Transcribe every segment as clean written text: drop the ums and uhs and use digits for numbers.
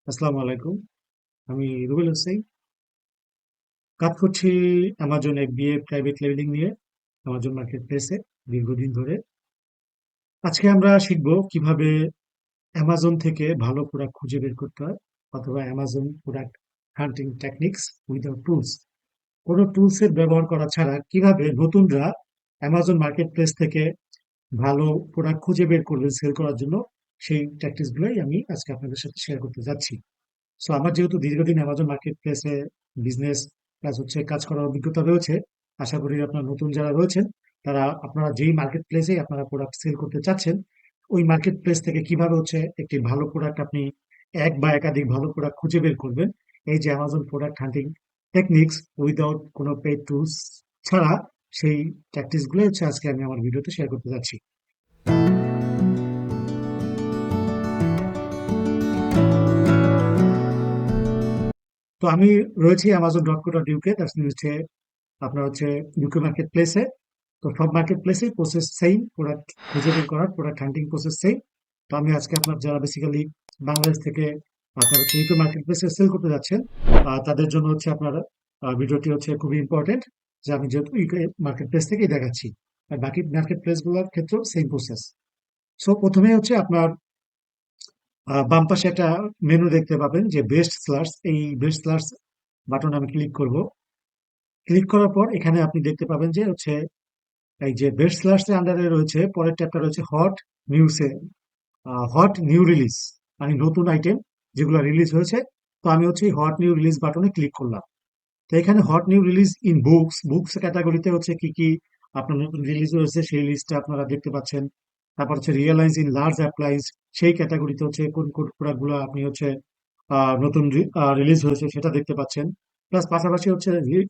আসসালামু আলাইকুম। আমি রুবেল হোসেন। কাজ করছি অ্যামাজন FBA প্রাইভেট লেবেলিং নিয়ে অ্যামাজন মার্কেট প্লেসে দীর্ঘদিন ধরে। আজকে আমরা শিখব কিভাবে অ্যামাজন থেকে ভালো প্রোডাক্ট খুঁজে বের করতে হয়, অথবা অ্যামাজন প্রোডাক্ট হান্টিং টেকনিক্স উইদাউট টুলস। কোনো টুলসের ব্যবহার করা ছাড়া কিভাবে নতুনরা অ্যামাজন মার্কেট প্লেস থেকে ভালো প্রোডাক্ট খুঁজে বের করবে সেল করার জন্য, সেই ট্যাকটিক্স গুলোই আমি আজকে আপনাদের সাথে শেয়ার করতে যাচ্ছি। সো আমার যেহেতু দীর্ঘদিন অ্যামাজন মার্কেট প্লেসে বিজনেস প্লাস হচ্ছে কাজ করার অভিজ্ঞতা রয়েছে, আশা করি আপনার নতুন যারা রয়েছেন তারা আপনারা যেই মার্কেট প্লেসে আপনারা প্রোডাক্ট সেল করতে চাচ্ছেন, ওই মার্কেট প্লেস থেকে কিভাবে হচ্ছে একটি ভালো প্রোডাক্ট আপনি এক বা একাধিক ভালো প্রোডাক্ট খুঁজে বের করবেন। এই যে অ্যামাজন প্রোডাক্ট হান্টিং টেকনিক্স উইদাউট কোনো পেইড টুলস ছাড়া, সেই ট্যাকটিক্স গুলো হচ্ছে আজকে আমি আমার ভিডিওতে শেয়ার করতে যাচ্ছি। তো আমি রয়েছি amazon.co.uk, দ্যাটস হচ্ছে আপনার হচ্ছে ইউকে মার্কেট প্লেসে। তো সব মার্কেট প্লেসেই প্রসেস সেম, প্রোডাক্ট খুঁজে বের করার প্রোডাক্ট হান্টিং প্রসেস সেম। তো আমি আজকে আপনার যারা বেসিক্যালি বাংলাদেশ থেকে আপনার হচ্ছে ইউকে মার্কেট প্লেসে সেল করতে যাচ্ছেন, তাদের জন্য হচ্ছে আপনার ভিডিওটি হচ্ছে খুবই ইম্পর্টেন্ট, যে আমি যেহেতু ইউকে মার্কেট প্লেস থেকেই দেখাচ্ছি। আর বাকি মার্কেট প্লেস গুলোর ক্ষেত্রেও সেম প্রসেস। সো প্রথমে হচ্ছে আপনার বাম পাশে একটা মেনু দেখতে পাবেন যে বেস্ট সেলার্স। এই বেস্ট সেলার্স বাটন আমি ক্লিক করব। ক্লিক করার পর এখানে আপনি দেখতে পাবেন যে হচ্ছে এই যে বেস্ট সেলার্স এর আন্ডারে রয়েছে, পরের ট্যাবটা রয়েছে হট নিউজে, হট নিউ রিলিজ, মানে নতুন আইটেম যেগুলো রিলিজ হয়েছে। তো আমি হচ্ছে হট নিউ রিলিজ বাটনে ক্লিক করলাম। তো এখানে hot new release in books, books ক্যাটাগরিতে হচ্ছে কি কি আপনার নতুন রিলিজ হয়েছে সেই লিস্টটা আপনারা দেখতে পাচ্ছেন। তারপর হচ্ছে রিয়েলাইজ ইন লার্জ অ্যাপ্লায়েন্স, সেই ক্যাটাগরিতে হচ্ছে কোন কোন প্রোডাক্ট গুলো আপনি হচ্ছে নতুন রিলিজ হয়েছে সেটা দেখতে পাচ্ছেন। প্লাস পাশাপাশি হচ্ছে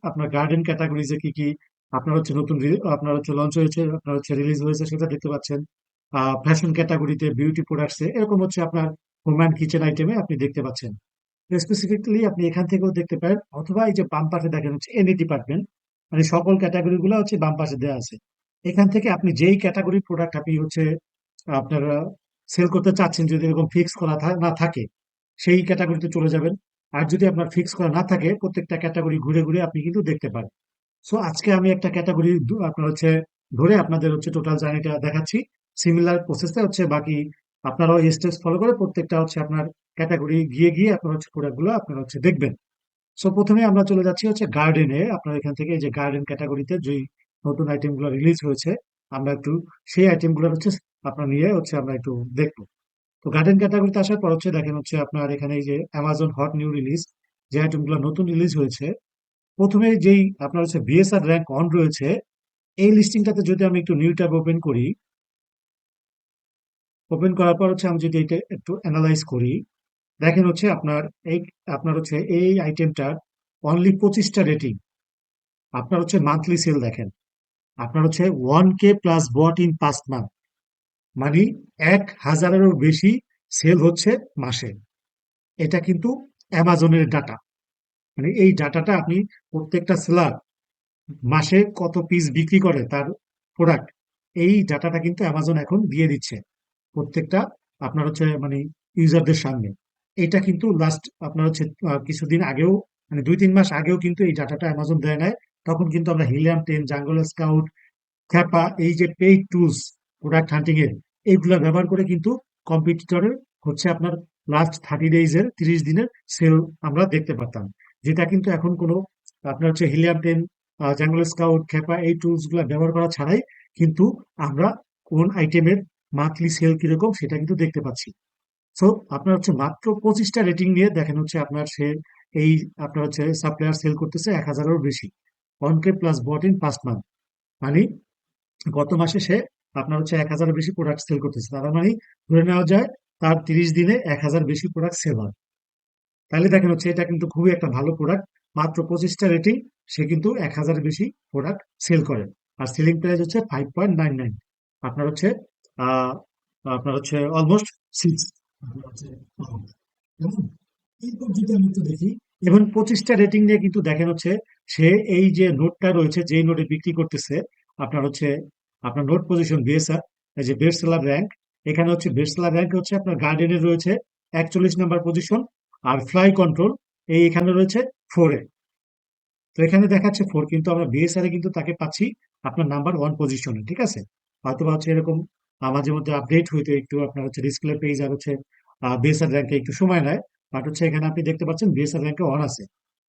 আপনার গার্ডেন ক্যাটাগরিজে কি কি আপনার হচ্ছে নতুন আপনার হচ্ছে লঞ্চ হয়েছে, আপনার হচ্ছে রিলিজ হয়েছে সেটা দেখতে পাচ্ছেন। ফ্যাশন ক্যাটাগরিতে, বিউটি প্রোডাক্টসে, এরকম হচ্ছে আপনার হোম অ্যান্ড কিচেন আইটেমে আপনি দেখতে পাচ্ছেন। স্পেসিফিকলি আপনি এখান থেকেও দেখতে পারেন, অথবা এই যে বাম পাশে দেখেন হচ্ছে এনি ডিপার্টমেন্ট, মানে সকল ক্যাটাগরি গুলো হচ্ছে বাম পাশে দেওয়া আছে। এখান থেকে আপনি যেই ক্যাটাগরি প্রোডাক্ট আপনি হচ্ছে আপনারা সেল করতে চাচ্ছেন, যদি এরকম ফিক্স করা না থাকে সেই ক্যাটাগরিতে চলে যাবেন। আর যদি আপনার ফিক্স করা না থাকে, প্রত্যেকটা ক্যাটাগরি ঘুরে ঘুরে আপনি কিন্তু দেখতে পারেন। সো আজকে আমি একটা ক্যাটাগরি আপনার হচ্ছে ধরে আপনাদের হচ্ছে টোটাল জার্নিটা দেখাচ্ছি। সিমিলার প্রসেসটা হচ্ছে বাকি আপনারাও এই স্টেপস ফলো করে প্রত্যেকটা হচ্ছে আপনার ক্যাটাগরি গিয়ে গিয়ে আপনার হচ্ছে প্রোডাক্টগুলো আপনারা হচ্ছে দেখবেন। সো প্রথমে আমরা চলে যাচ্ছি হচ্ছে গার্ডেনে। আপনার এখান থেকে এই যে গার্ডেন ক্যাটাগরিতে যে নতুন আইটেমগুলো রিলিজ হয়েছে, আমরা একটু সেই আইটেমগুলো হচ্ছে আপনার নিয়ে হচ্ছে আমরা একটু দেখবো। তো গার্ডেন ক্যাটাগরিতে আসার পর হচ্ছে দেখেন হচ্ছে আপনার এখানে এই যে অ্যামাজন হট নিউ রিলিজ, যে আইটেমগুলো নতুন রিলিজ হয়েছে, প্রথমে যেই আপনার হচ্ছে বিএসআর র্যাঙ্ক অন রয়েছে, এই লিস্টিংটাতে যদি আমি একটু নিউ ট্যাব ওপেন করি, ওপেন করার পর হচ্ছে আমি যদি এটা একটু অ্যানালাইজ করি, দেখেন হচ্ছে আপনার এই আপনার হচ্ছে এই আইটেমটার অনলি 25টা রেটিং। আপনার হচ্ছে মান্থলি সেল দেখেন, আপনার হচ্ছে 1K plus bought in past month, মানে 1,000-এরও বেশি সেল হচ্ছে মাসে। এটা কিন্তু অ্যামাজনের ডাটা, মানে এই ডাটাটা আপনি প্রত্যেকটা সেলার মাসে কত পিস বিক্রি করে তার প্রোডাক্ট, এই ডাটাটা কিন্তু অ্যামাজন এখন দিয়ে দিচ্ছে প্রত্যেকটা আপনার হচ্ছে মানে ইউজারদের সামনে। এটা কিন্তু লাস্ট আপনার হচ্ছে কিছুদিন আগেও, মানে 2-3 মাস আগেও কিন্তু এই ডাটাটা অ্যামাজন দেয় নাই। তখন কিন্তু আমরা হিলিয়াম 10, জাঙ্গল স্কাউট, খ্যাপা, এই যে পেইড টুলস প্রোডাক্ট হান্টিং এর, এইগুলা ব্যবহার করে কিন্তু কম্পিটিটরের হচ্ছে আপনার লাস্ট 30 ডেজ এর 30 দিনের সেল আমরা দেখতে পারতাম। যেটা কিন্তু এখন কোনো আপনার হচ্ছে হিলিয়াম 10, জাঙ্গল স্কাউট, খ্যাপা, এই টুলস গুলা ব্যবহার করা ছাড়াই কিন্তু আমরা কোন আইটেমের মান্থলি সেল কিরকম সেটা কিন্তু দেখতে পাচ্ছি। সো আপনার হচ্ছে মাত্র 25টা রেটিং নিয়ে দেখেন হচ্ছে আপনার সে এই আপনার হচ্ছে সাপ্লায়ার সেল করতেছে 1,000-এরও বেশি, 1K plus bought in past month, মানে গত মাসে সে আপনার হচ্ছে 1,000-এর বেশি প্রোডাক্ট সেল করতেছে। তার মানে ধরে নেওয়া যায় তার 30 দিনে 1,000 বেশি প্রোডাক্ট সেল হয়। তাহলে দেখেন হচ্ছে এটা কিন্তু খুবই একটা ভালো প্রোডাক্ট। মাত্র 25টা রেটিং, সে কিন্তু 1,000-এর বেশি প্রোডাক্ট সেল করে। আর সেলিং প্রাইস হচ্ছে 5.99। আপনার হচ্ছে আহ আপনার হচ্ছে অলমোস্ট 6। এরপর যদি আমি একটু দেখি, এবং 25টা রেটিং নিয়ে কিন্তু দেখেন হচ্ছে সে এই যে নোটটা রয়েছে, যেই নোটে বিক্রি করতেছে আপনার হচ্ছে আপনার নোট পজিশন বিএসআর, এই যে বেস্ট সেলার র্যাঙ্ক, এখানে হচ্ছে বেস্ট সেলার র্যাঙ্ক হচ্ছে আপনার গার্ডেনের রয়েছে 41 নাম্বার পজিশন। আর ফ্লাই কন্ট্রোল এই এখানে রয়েছে 4-এ। তো এখানে দেখাচ্ছে 4, কিন্তু আমরা বিএসআর এ কিন্তু তাকে পাচ্ছি আপনার নাম্বার 1 পজিশনে, ঠিক আছে? হয়তোবা হচ্ছে এরকম মাঝে মধ্যে আপডেট হইতে একটু আপনার হচ্ছে ডিসপ্লে পেজ আর হচ্ছে বিএসআর র্যাঙ্কে একটু সময় নেয়। বাট হচ্ছে এখানে আপনি দেখতে পাচ্ছেন বিএসআর র্যাঙ্কে 1 আছে।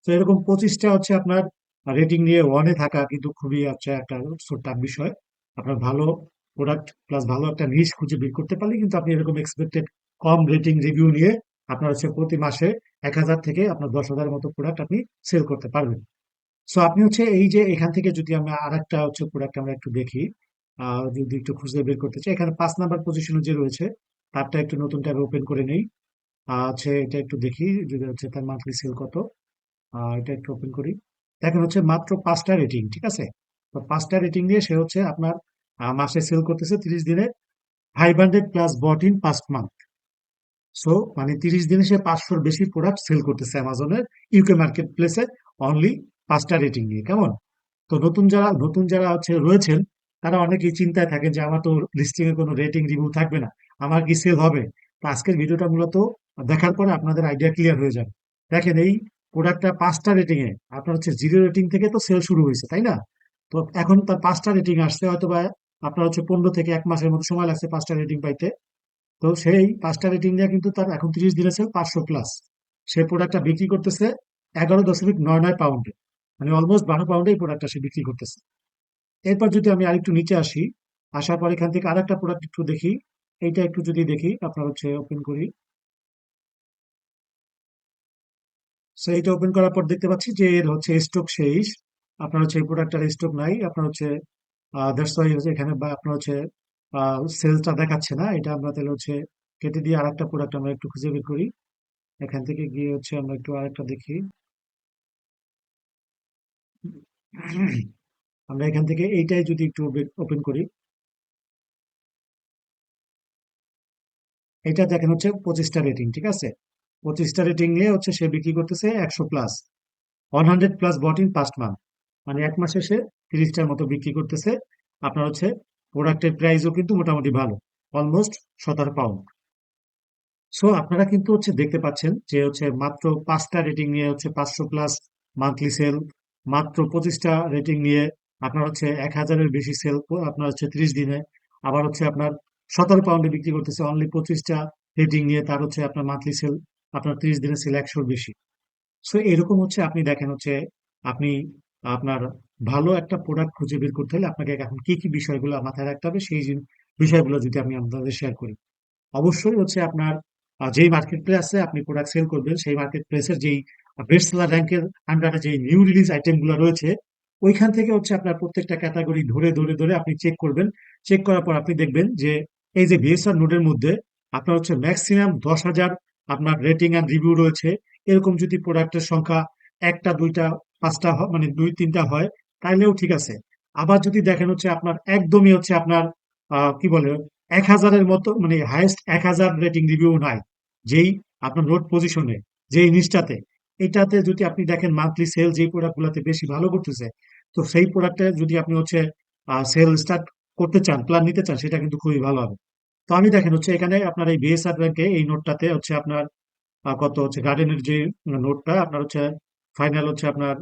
তো এরকম 25টা হচ্ছে আপনার রেটিং নিয়ে 1-এ থাকা কিন্তু খুবই হচ্ছে একটা টাফ বিষয়। আপনার ভালো প্রোডাক্ট প্লাস ভালো একটা নিশ খুঁজে বের করতে পারলে কিন্তু আপনি এরকম এক্সপেক্টেড কম রেটিং রিভিউ নিয়ে আপনার হচ্ছে প্রতি মাসে 1,000 থেকে আপনার 10,000 মতো প্রোডাক্ট আপনি সেল করতে পারবেন। সো আপনি হচ্ছে এই যে এখান থেকে যদি আমরা আরেকটা হচ্ছে প্রোডাক্ট আমরা একটু দেখি, যদি একটু খুঁজে বের করতে চাই, এখানে 5 নাম্বার পজিশনে যে রয়েছে তারটা একটু নতুন ট্যাবে ওপেন করে নেই। হচ্ছে এটা একটু দেখি যদি হচ্ছে তার মান্থলি সেল কত। এটা একটু ওপেন করি। দেখেন হচ্ছে মাত্র 5টা রেটিং, ঠিক আছে? তো 5টা রেটিং দিয়ে সে হচ্ছে আপনার মাসে সেল করতেছে 30 দিনে 500 plus bought in past month. So মানে 30 দিনে সে 500-র বেশি প্রোডাক্ট সেল করতেছে অ্যামাজনের ইউকে মার্কেট প্লেসে, অনলি 5টা রেটিং নিয়ে। কেমন? তো নতুন যারা হচ্ছে রয়েছেন, তারা অনেকেই চিন্তায় থাকেন যে আমার তো লিস্টিং এ কোনো রেটিং রিভিউ থাকবে না, আমার কি সেল হবে? তো আজকের ভিডিওটা মূলত দেখার পরে আপনাদের আইডিয়া ক্লিয়ার হয়ে যাবে। দেখেন এই প্রোডাক্টটা 5টা রেটিং এ আপনার হচ্ছে 0 রেটিং থেকে তো সেল শুরু হয়েছে, তাই না? তো এখন তার 5টা রেটিং আসছে, হয়তো বা আপনার হচ্ছে 15 থেকে 1 মাসের মতো সময় লাগছে 5টা রেটিং পাইতে। তো সেই 5টা রেটিং নিয়ে কিন্তু তার এখন 30 দিনে সেল 500 প্লাস। সে প্রোডাক্টটা বিক্রি করতেছে 11.99 পাউন্ডে, মানে অলমোস্ট 12 পাউন্ডে এই প্রোডাক্টটা সে বিক্রি করতেছে। এরপর যদি আমি আরেকটু নিচে আসি, আসার পর এখান থেকে আরেকটা প্রোডাক্ট একটু দেখি। এইটা একটু যদি দেখি, আপনার হচ্ছে ওপেন করি। সো এইটা ওপেন করার পর দেখতে পাচ্ছি যে এর হচ্ছে স্টক শেষ। আপনার হচ্ছে এই প্রোডাক্টটার স্টক নাই। আপনার হচ্ছে দ্যাটস ওয়াই হচ্ছে এখানে, বা আপনার হচ্ছে সেলসটা দেখাচ্ছে না। এটা আমরা তাহলে হচ্ছে কেটে দিয়ে আরেকটা প্রোডাক্ট আমরা একটু খুঁজে বের করি। এখান থেকে গিয়ে হচ্ছে আমরা একটু আরেকটা দেখি। আমরা এখান থেকে এইটাই যদি একটু ওপেন করি, এটা দেখেন হচ্ছে 25টা রেটিং, ঠিক আছে? 25টা রেটিং নিয়ে হচ্ছে সে বিক্রি করতেছে 100 plus, 100 plus bought in past month, মানে 1 মাসে সে 30টার মতো বিক্রি করতেছে। আপনার হচ্ছে প্রোডাক্টের প্রাইসও কিন্তু মোটামুটি ভালো, অলমোস্ট 17 পাউন্ড। সো আপনারা কিন্তু হচ্ছে দেখতে পাচ্ছেন যে হচ্ছে মাত্র 5টা রেটিং নিয়ে হচ্ছে 500 প্লাস মান্থলি সেল, মাত্র 25টা রেটিং নিয়ে আপনার হচ্ছে 1,000-এর বেশি সেল আপনার হচ্ছে 30 দিনে। আবার হচ্ছে আপনার 17 পাউন্ডে বিক্রি করতেছে অনলি 25টা রেটিং নিয়ে, তার হচ্ছে আপনার মান্থলি সেল আপনার 30 দিনে সেল 100-র বেশি। সো এরকম হচ্ছে আপনি দেখেন হচ্ছে আপনি আপনার ভালো একটা প্রোডাক্ট খুঁজে বের করতে হলে আপনাকে এখন কি কি বিষয়গুলো মাথায় রাখতে হবে, সেই বিষয়গুলো যদি আমি আপনাদের শেয়ার করি। অবশ্যই হচ্ছে আপনার যেই মার্কেট প্লেসে আপনি প্রোডাক্ট সেল করবেন, সেই মার্কেট প্লেসের যেই বেস্ট সেলার র্যাঙ্কের আন্ডারে যে নিউ রিলিজ আইটেম গুলো রয়েছে, ওইখান থেকে হচ্ছে আপনার প্রত্যেকটা ক্যাটাগরি ধরে ধরে ধরে আপনি চেক করবেন। চেক করার পর আপনি দেখবেন যে এই যে বিএসআর নোডের মধ্যে আপনার হচ্ছে ম্যাক্সিমাম 10,000 আপনার রেটিং অ্যান্ড রিভিউ রয়েছে। এরকম যদি প্রোডাক্টের সংখ্যা একটা দুইটা পাঁচটা মানে দুই তিনটা হয়, তাইলেও ঠিক আছে। আবার যদি দেখেন হচ্ছে আপনার একদমই হচ্ছে আপনার কি বলে 1,000-এর মতো, মানে হাইয়েস্ট 1,000 রেটিং রিভিউ নাই, যেই আপনার নোট পজিশনে যেই নিচটাতে, এটাতে যদি আপনি দেখেন মান্থলি সেল যেই প্রোডাক্ট গুলাতে বেশি ভালো করতেছে, তো সেই প্রোডাক্টে যদি আপনি হচ্ছে সেল স্টার্ট করতে চান, প্ল্যান নিতে চান, সেটা কিন্তু খুবই ভালো হবে। তো আমি দেখেন হচ্ছে এখানে আপনার এই বিএসআর ব্যাংকে এই নোটটাতে হচ্ছে আপনার কত হচ্ছে গার্ডেনের যে নোটটা আপনার হচ্ছে ফাইনাল হচ্ছে আপনার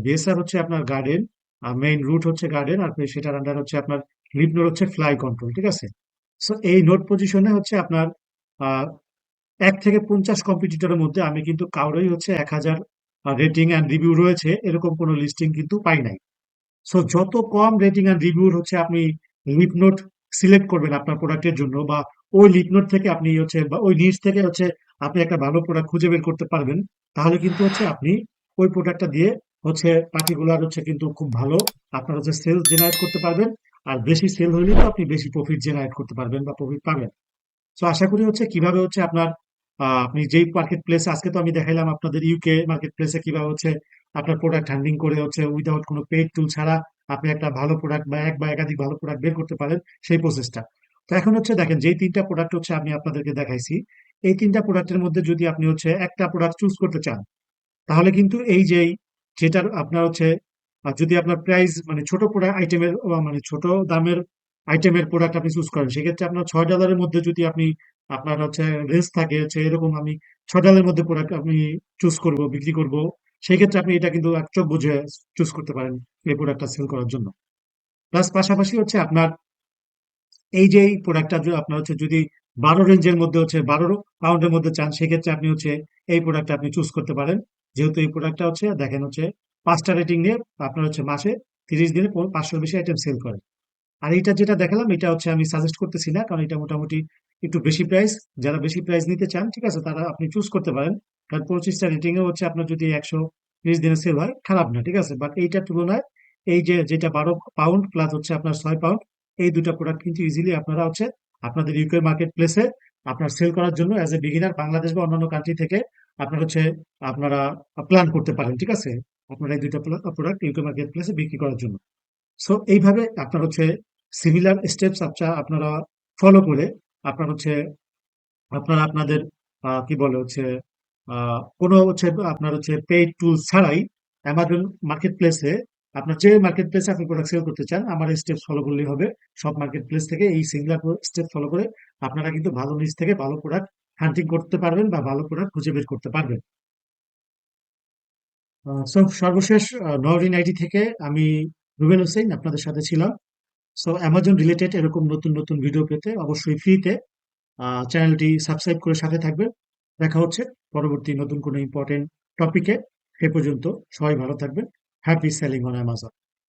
বিএসআর হচ্ছে আপনার গার্ডেন, মেইন রুট হচ্ছে গার্ডেন, আর সেটার আন্ডার হচ্ছে আপনার লিপ নোট হচ্ছে ফ্লাই কন্ট্রোল, ঠিক আছে? সো এই নোট পজিশনে হচ্ছে আপনার আহ 1 থেকে 50 কম্পিটিটরের মধ্যে আমি কিন্তু কারোই হচ্ছে 1,000 রেটিং অ্যান্ড রিভিউ রয়েছে এরকম কোনো লিস্টিং কিন্তু পাই নাই। সো যত কম রেটিং এন্ড রিভিউর হচ্ছে আপনি লিপ নোট সিলেক্ট করবেন আপনার প্রোডাক্টের জন্য, বা ওই লিপ নোট থেকে আপনি হচ্ছে বা ওই নিচ থেকে হচ্ছে আপনি একটা ভালো প্রোডাক্ট খুঁজে বের করতে পারবেন, তাহলে কিন্তু হচ্ছে আপনি ওই প্রোডাক্টটা দিয়ে হচ্ছে পার্টিকুলার হচ্ছে কিন্তু খুব ভালো আপনার হচ্ছে সেলস জেনারেট করতে পারবেন। আর বেশি সেল হলে তো আপনি বেশি প্রফিট জেনারেট করতে পারবেন বা প্রফিট পাবেন। সো আশা করি হচ্ছে কিভাবে হচ্ছে আপনার আপনি যেই মার্কেট প্লেসে আজকে তো আমি দেখাইলাম আপনাদের ইউকে মার্কেট প্লেসে কিভাবে হচ্ছে আপনার প্রোডাক্ট হ্যান্ডলিং করে হচ্ছে উইদাউট কোনো পেইড টুল ছাড়া আপনি একটা ভালো প্রোডাক্ট বা এক বা একাধিক ভালো প্রোডাক্ট বের করতে পারেন, সেই প্রসেসটা। তো এখন হচ্ছে দেখেন যেই 3টা প্রোডাক্ট হচ্ছে আমি আপনাদেরকে দেখাইছি, এই 3টা প্রোডাক্টের মধ্যে যদি আপনি হচ্ছে একটা প্রোডাক্ট চুজ করতে চান, তাহলে কিন্তু এই যে যেটার আপনার হচ্ছে যদি আপনার প্রাইস মানে ছোট প্রোডাক্ট আইটেমের মানে ছোট দামের আইটেমের প্রোডাক্ট আপনি চুজ করেন, সেক্ষেত্রে আপনার $6-এর মধ্যে যদি আপনি আপনার হচ্ছে রেঞ্জ থাকে হচ্ছে এরকম, আমি $6 মধ্যে প্রোডাক্ট আমি চুজ করব, বিক্রি করব, সেই ক্ষেত্রে আপনি এটা কিন্তু এক চোখ বুঝে চুজ করতে পারেন এই প্রোডাক্টটা সেল করার জন্য। প্লাস পাশাপাশি হচ্ছে আপনার এই যে এই প্রোডাক্টটা আপনার হচ্ছে যদি 12 রেঞ্জের মধ্যে হচ্ছে 12 পাউন্ডের মধ্যে চান, সেক্ষেত্রে আপনি হচ্ছে এই প্রোডাক্টটা আপনি চুজ করতে পারেন। যেহেতু এই প্রোডাক্টটা হচ্ছে দেখেন হচ্ছে 5টা রেটিং নিয়ে আপনার হচ্ছে মাসে 30 দিনে 500 বেশি আইটেম সেল করে। আর এটা যেটা দেখালাম এটা হচ্ছে আমি সাজেস্ট করতেছি না, কারণ এটা মোটামুটি একটু বেশি প্রাইস। যারা বেশি প্রাইস নিতে চান ঠিক আছে তারা আপনি চুজ করতে পারেন, কারণ 25টা রেটিং এ হচ্ছে আপনার যদি 130 দিনে সেল হয় খারাপ না, ঠিক আছে। বাট এইটার তুলনায় এই যে যেটা 12 পাউন্ড প্লাস হচ্ছে আপনার 6 পাউন্ড, এই দুটা প্রোডাক্ট কিন্তু ইজিলি আপনারা হচ্ছে আপনাদের ইউকে মার্কেট প্লেসে আপনার সেল করার জন্য অ্যাজ এ বিগিনার বাংলাদেশ বা অন্যান্য কান্ট্রি থেকে আপনার হচ্ছে আপনারা প্ল্যান করতে পারেন, ঠিক আছে। আপনারা এই দুইটা প্রোডাক্ট ইউকে মার্কেট প্লেসে বিক্রি করার জন্য। সো এইভাবে আপনার হচ্ছে সিমিলার স্টেপস আপনারা ফলো করে আপনার হচ্ছে আপনারা আপনাদের কি বলে হচ্ছে কোনো হচ্ছে আপনার হচ্ছে পেইড টুলস ছাড়াই অ্যামাজন মার্কেট প্লেসে আপনার যে মার্কেট প্লেসে আপনি প্রোডাক্ট সেল করতে চান আমার এই স্টেপস ফলো করলেই হবে। সব মার্কেট প্লেস থেকে এই সিমিলার স্টেপ ফলো করে আপনারা কিন্তু ভালো নিচ থেকে ভালো প্রোডাক্ট হান্টিং করতে পারবেন বা ভালো প্রোডাক্ট খুঁজে বের করতে পারবেন। সো সর্বশেষ নওরিন আইডি থেকে আমি রুবেল হোসেন আপনাদের সাথে ছিলাম। সো অ্যামাজন রিলেটেড এরকম নতুন নতুন ভিডিও পেতে অবশ্যই ফ্রিতে চ্যানেলটি সাবস্ক্রাইব করে সাথে থাকবেন। দেখা হচ্ছে পরবর্তী নতুন কোনো ইম্পর্টেন্ট টপিকে। সে পর্যন্ত সবাই ভালো থাকবেন। Happy selling on Amazon.